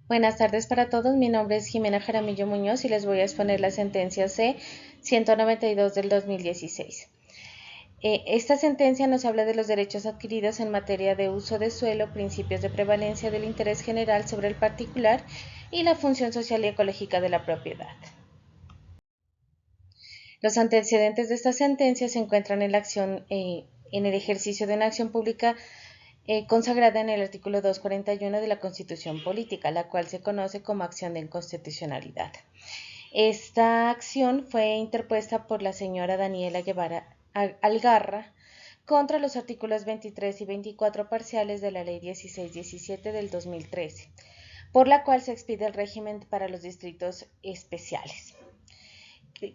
Buenas tardes para todos, mi nombre es Jimena Jaramillo Muñoz y les voy a exponer la sentencia C-192 del 2016. Esta sentencia nos habla de los derechos adquiridos en materia de uso de suelo, principios de prevalencia del interés general sobre el particular y la función social y ecológica de la propiedad. Los antecedentes de esta sentencia se encuentran en la acción, en el ejercicio de una acción pública consagrada en el artículo 241 de la Constitución Política, la cual se conoce como acción de inconstitucionalidad. Esta acción fue interpuesta por la señora Daniela Guevara Algarra contra los artículos 23 y 24 parciales de la Ley 1617 del 2013, por la cual se expide el régimen para los distritos especiales.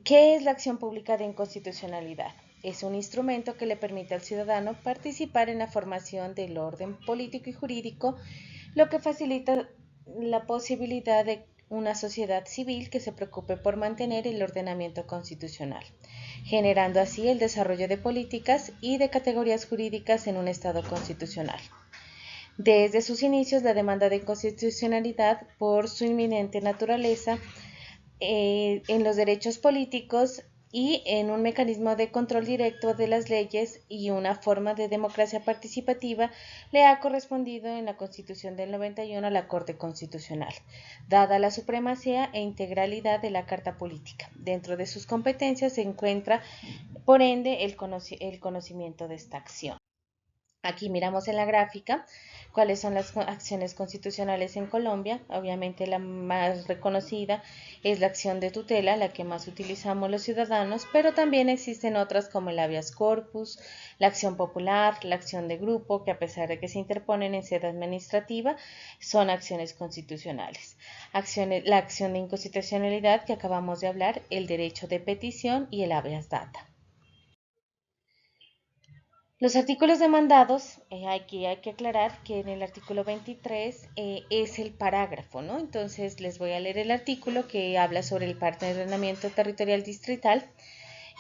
¿Qué es la acción pública de inconstitucionalidad? Es un instrumento que le permite al ciudadano participar en la formación del orden político y jurídico, lo que facilita la posibilidad de una sociedad civil que se preocupe por mantener el ordenamiento constitucional, generando así el desarrollo de políticas y de categorías jurídicas en un Estado constitucional. Desde sus inicios, la demanda de inconstitucionalidad, por su inminente naturaleza, en los derechos políticos y en un mecanismo de control directo de las leyes y una forma de democracia participativa, le ha correspondido en la Constitución del 91 a la Corte Constitucional, dada la supremacía e integralidad de la Carta Política. Dentro de sus competencias se encuentra, por ende, el conocimiento de esta acción. Aquí miramos en la gráfica cuáles son las acciones constitucionales en Colombia. Obviamente la más reconocida es la acción de tutela, la que más utilizamos los ciudadanos, pero también existen otras como el habeas corpus, la acción popular, la acción de grupo, que a pesar de que se interponen en sede administrativa, son acciones constitucionales. La acción de inconstitucionalidad que acabamos de hablar, el derecho de petición y el habeas data. Los artículos demandados, aquí hay que aclarar que en el artículo 23 es el parágrafo, ¿no? Entonces les voy a leer el artículo que habla sobre el plan de ordenamiento territorial distrital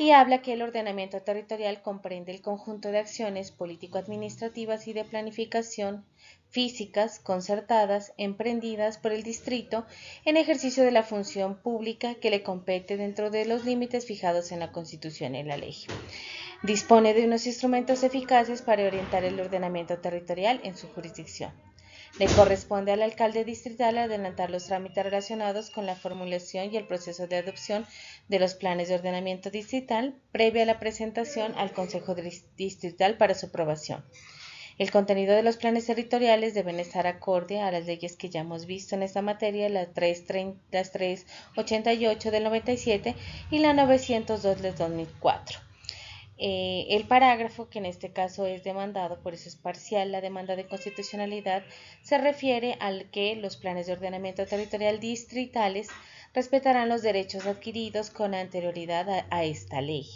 y habla que el ordenamiento territorial comprende el conjunto de acciones político-administrativas y de planificación físicas concertadas emprendidas por el distrito en ejercicio de la función pública que le compete dentro de los límites fijados en la Constitución y en la ley. Dispone de unos instrumentos eficaces para orientar el ordenamiento territorial en su jurisdicción. Le corresponde al alcalde distrital adelantar los trámites relacionados con la formulación y el proceso de adopción de los planes de ordenamiento distrital previa a la presentación al Consejo Distrital para su aprobación. El contenido de los planes territoriales deben estar acorde a las leyes que ya hemos visto en esta materia, las 388 del 97 y la 902 del 2004. El parágrafo, que en este caso es demandado, por eso es parcial la demanda de constitucionalidad, se refiere al que los planes de ordenamiento territorial distritales respetarán los derechos adquiridos con anterioridad a esta ley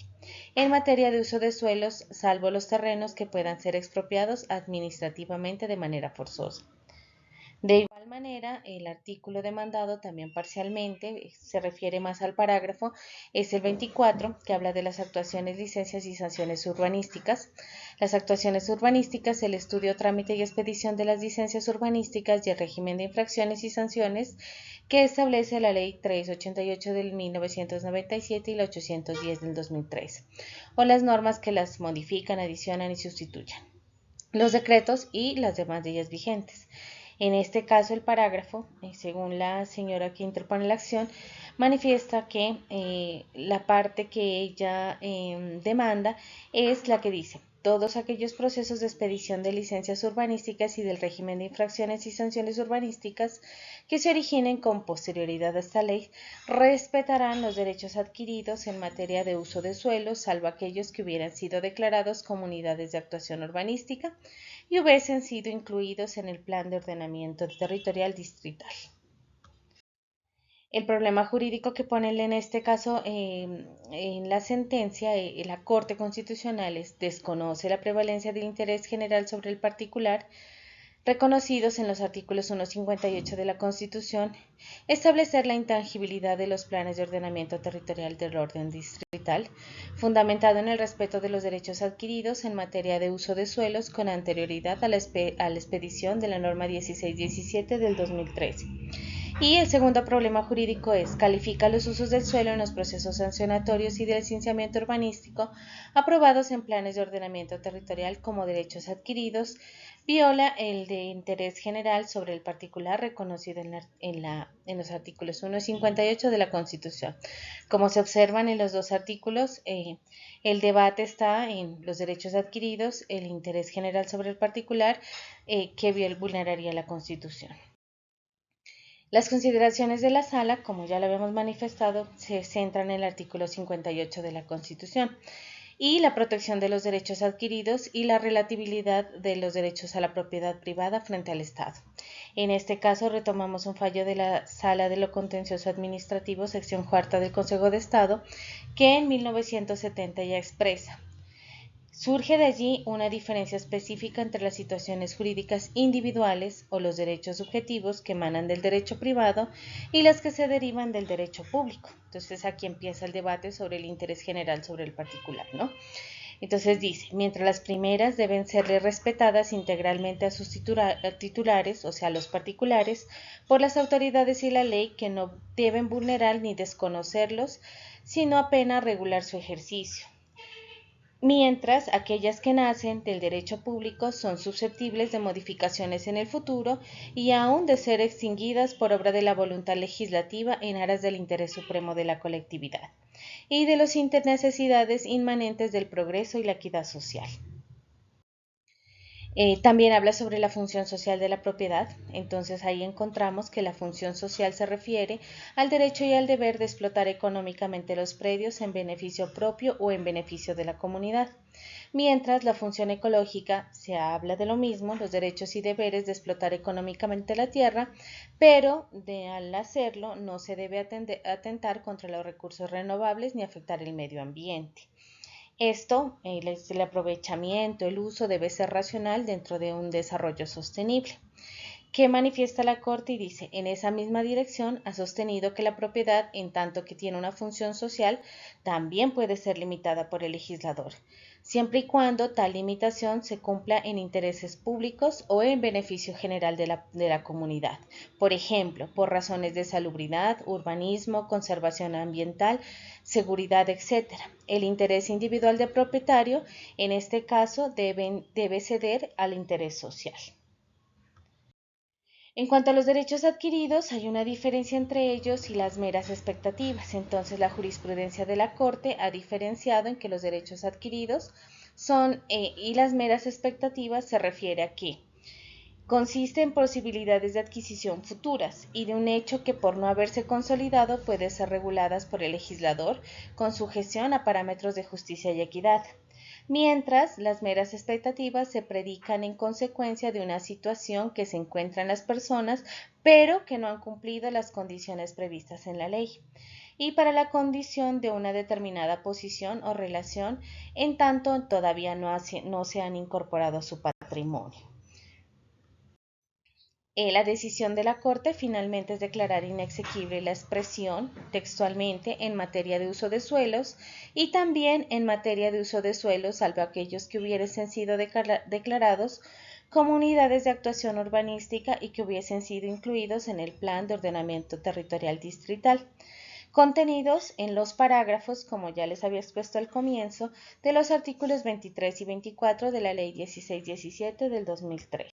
en materia de uso de suelos, salvo los terrenos que puedan ser expropiados administrativamente de manera forzosa. De igual manera, el artículo demandado también parcialmente se refiere más al parágrafo, es el 24, que habla de las actuaciones, licencias y sanciones urbanísticas. Las actuaciones urbanísticas, el estudio, trámite y expedición de las licencias urbanísticas y el régimen de infracciones y sanciones que establece la Ley 388 del 1997 y la 810 del 2003, o las normas que las modifican, adicionan y sustituyen, los decretos y las demás leyes vigentes. En este caso, el parágrafo, según la señora que interpone la acción, manifiesta que la parte que ella demanda es la que dice: todos aquellos procesos de expedición de licencias urbanísticas y del régimen de infracciones y sanciones urbanísticas que se originen con posterioridad a esta ley respetarán los derechos adquiridos en materia de uso de suelo, salvo aquellos que hubieran sido declarados como unidades de actuación urbanística y hubiesen sido incluidos en el Plan de Ordenamiento Territorial Distrital. El problema jurídico que ponen en este caso en la sentencia, la Corte Constitucional desconoce la prevalencia del interés general sobre el particular, reconocidos en los artículos 158 de la Constitución, establecer la intangibilidad de los planes de ordenamiento territorial del orden distrital, fundamentado en el respeto de los derechos adquiridos en materia de uso de suelos con anterioridad a la expedición de la norma 1617 del 2013, Y el segundo problema jurídico es califica los usos del suelo en los procesos sancionatorios y de licenciamiento urbanístico aprobados en planes de ordenamiento territorial como derechos adquiridos, viola el de interés general sobre el particular reconocido en los artículos 1 y 58 de la Constitución. Como se observan en los dos artículos, el debate está en los derechos adquiridos, el interés general sobre el particular, que vulneraría la Constitución. Las consideraciones de la Sala, como ya lo habíamos manifestado, se centran en el artículo 58 de la Constitución y la protección de los derechos adquiridos y la relatividad de los derechos a la propiedad privada frente al Estado. En este caso retomamos un fallo de la Sala de lo Contencioso Administrativo, sección cuarta del Consejo de Estado, que en 1970 ya expresa: surge de allí una diferencia específica entre las situaciones jurídicas individuales o los derechos subjetivos que emanan del derecho privado y las que se derivan del derecho público. Entonces aquí empieza el debate sobre el interés general sobre el particular, ¿no? Entonces dice, mientras las primeras deben serle respetadas integralmente a sus titulares, o sea, los particulares, por las autoridades y la ley, que no deben vulnerar ni desconocerlos, sino apenas regular su ejercicio, mientras aquellas que nacen del derecho público son susceptibles de modificaciones en el futuro y aún de ser extinguidas por obra de la voluntad legislativa en aras del interés supremo de la colectividad y de las necesidades inmanentes del progreso y la equidad social. También habla sobre la función social de la propiedad. Entonces ahí encontramos que la función social se refiere al derecho y al deber de explotar económicamente los predios en beneficio propio o en beneficio de la comunidad. Mientras la función ecológica se habla de lo mismo, los derechos y deberes de explotar económicamente la tierra, pero al hacerlo no se debe atentar contra los recursos renovables ni afectar el medio ambiente. Esto, el aprovechamiento, el uso debe ser racional dentro de un desarrollo sostenible. ¿Qué manifiesta la Corte? Y dice, en esa misma dirección ha sostenido que la propiedad, en tanto que tiene una función social, también puede ser limitada por el legislador, siempre y cuando tal limitación se cumpla en intereses públicos o en beneficio general de la comunidad. Por ejemplo, por razones de salubridad, urbanismo, conservación ambiental, seguridad, etc. El interés individual del propietario, en este caso, debe ceder al interés social. En cuanto a los derechos adquiridos, hay una diferencia entre ellos y las meras expectativas. Entonces, la jurisprudencia de la Corte ha diferenciado en que los derechos adquiridos son y las meras expectativas se refiere a que consiste en posibilidades de adquisición futuras y de un hecho que por no haberse consolidado puede ser reguladas por el legislador con sujeción a parámetros de justicia y equidad, mientras las meras expectativas se predican en consecuencia de una situación que se encuentra en las personas, pero que no han cumplido las condiciones previstas en la ley, y para la condición de una determinada posición o relación, en tanto todavía no se han incorporado a su patrimonio. La decisión de la Corte finalmente es declarar inexequible la expresión textualmente en materia de uso de suelos y también en materia de uso de suelos, salvo aquellos que hubiesen sido declarados como unidades de actuación urbanística y que hubiesen sido incluidos en el Plan de Ordenamiento Territorial Distrital, contenidos en los parágrafos, como ya les había expuesto al comienzo, de los artículos 23 y 24 de la Ley 1617 del 2003.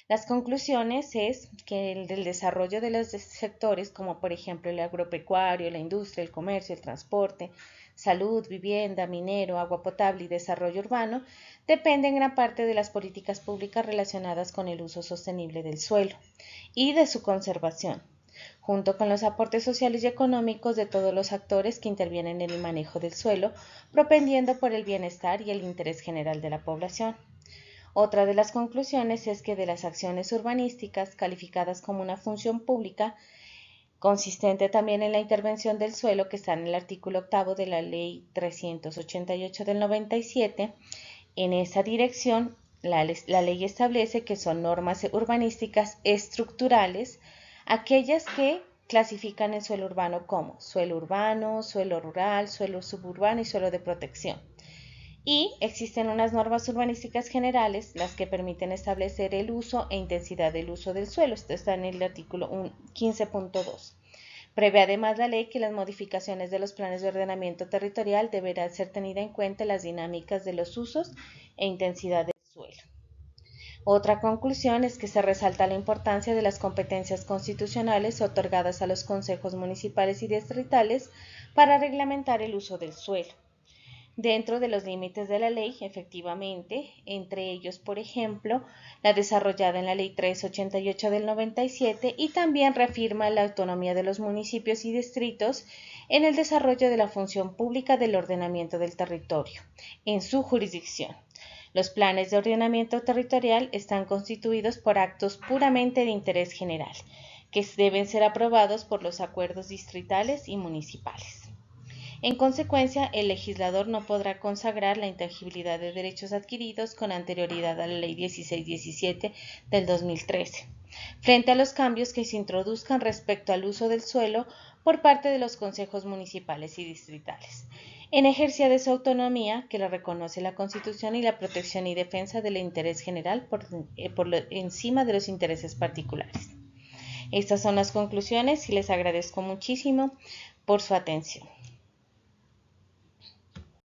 Las conclusiones es que el desarrollo de los sectores, como por ejemplo el agropecuario, la industria, el comercio, el transporte, salud, vivienda, minero, agua potable y desarrollo urbano, depende en gran parte de las políticas públicas relacionadas con el uso sostenible del suelo y de su conservación, junto con los aportes sociales y económicos de todos los actores que intervienen en el manejo del suelo, propendiendo por el bienestar y el interés general de la población. Otra de las conclusiones es que de las acciones urbanísticas calificadas como una función pública, consistente también en la intervención del suelo que está en el artículo 8 de la Ley 388 del 97, en esa dirección la ley establece que son normas urbanísticas estructurales aquellas que clasifican el suelo urbano como suelo urbano, suelo rural, suelo suburbano y suelo de protección. Y existen unas normas urbanísticas generales, las que permiten establecer el uso e intensidad del uso del suelo. Esto está en el artículo 15.2. Prevé además la ley que las modificaciones de los planes de ordenamiento territorial deberán ser tenidas en cuenta las dinámicas de los usos e intensidad del suelo. Otra conclusión es que se resalta la importancia de las competencias constitucionales otorgadas a los consejos municipales y distritales para reglamentar el uso del suelo, dentro de los límites de la ley, efectivamente, entre ellos, por ejemplo, la desarrollada en la Ley 388 del 97 y también reafirma la autonomía de los municipios y distritos en el desarrollo de la función pública del ordenamiento del territorio en su jurisdicción. Los planes de ordenamiento territorial están constituidos por actos puramente de interés general, que deben ser aprobados por los acuerdos distritales y municipales. En consecuencia, el legislador no podrá consagrar la intangibilidad de derechos adquiridos con anterioridad a la Ley 1617 del 2013, frente a los cambios que se introduzcan respecto al uso del suelo por parte de los consejos municipales y distritales, en ejercicio de su autonomía que le reconoce la Constitución y la protección y defensa del interés general por encima de los intereses particulares. Estas son las conclusiones y les agradezco muchísimo por su atención.